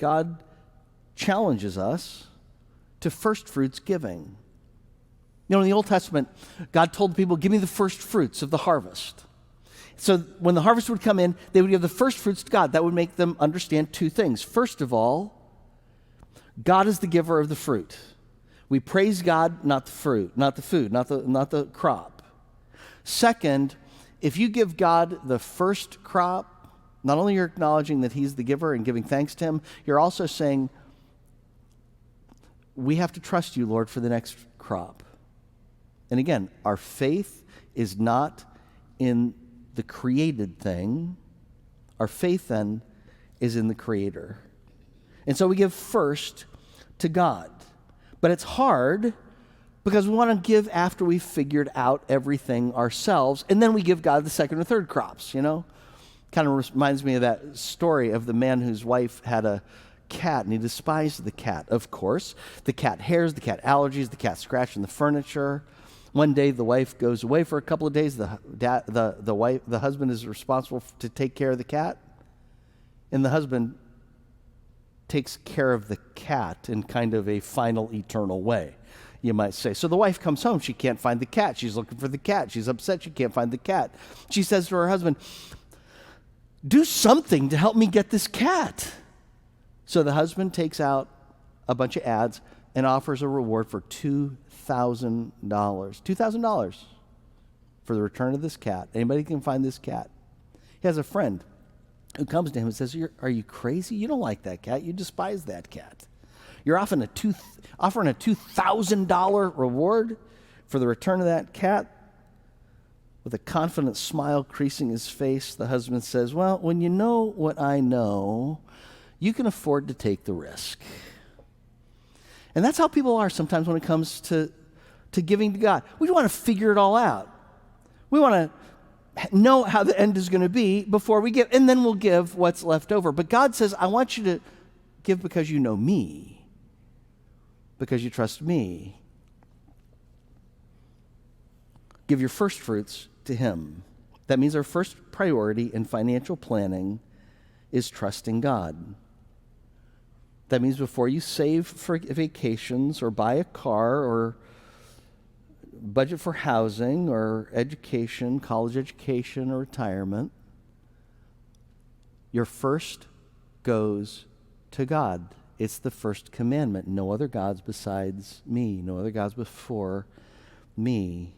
God challenges us to first fruits giving. You know, in the Old Testament, God told the people, give me the first fruits of the harvest. So when the harvest would come in, they would give the first fruits to God. That would make them understand two things. First of all, God is the giver of the fruit. We praise God, not the fruit, not the food, not the crop. Second, if you give God the first crop, not only you're acknowledging that he's the giver and giving thanks to him, you're also saying, we have to trust you, Lord, for the next crop. And again, our faith is not in the created thing. Our faith then is in the Creator. And so we give first to God. But it's hard because we want to give after we've figured out everything ourselves, and then we give God the second or third crops, you know? Kind of reminds me of that story of the man whose wife had a cat, and he despised the cat, of course. The cat hairs, the cat allergies, the cat scratching the furniture. One day the wife goes away for a couple of days. The husband is responsible to take care of the cat, and the husband takes care of the cat in kind of a final eternal way, you might say. So the wife comes home. She can't find the cat. She's looking for the cat. She's upset she can't find the cat. She says to her husband, do something to help me get this cat. So the husband takes out a bunch of ads and offers a reward for $2,000. $2,000 for the return of this cat. Anybody can find this cat. He has a friend who comes to him and says, are you crazy? You don't like that cat. You despise that cat. You're offering a $2,000 reward for the return of that cat? With a confident smile creasing his face, the husband says, well, when you know what I know, you can afford to take the risk. And that's how people are sometimes when it comes to giving to God. We want to figure it all out. We want to know how the end is going to be before we give, and then we'll give what's left over. But God says, I want you to give because you know me, because you trust me. Give your first fruits to him. That means our first priority in financial planning is trusting God. That means before you save for vacations or buy a car or budget for housing or education, college education or retirement, your first goes to God. It's the first commandment. No other gods besides me. No other gods before me.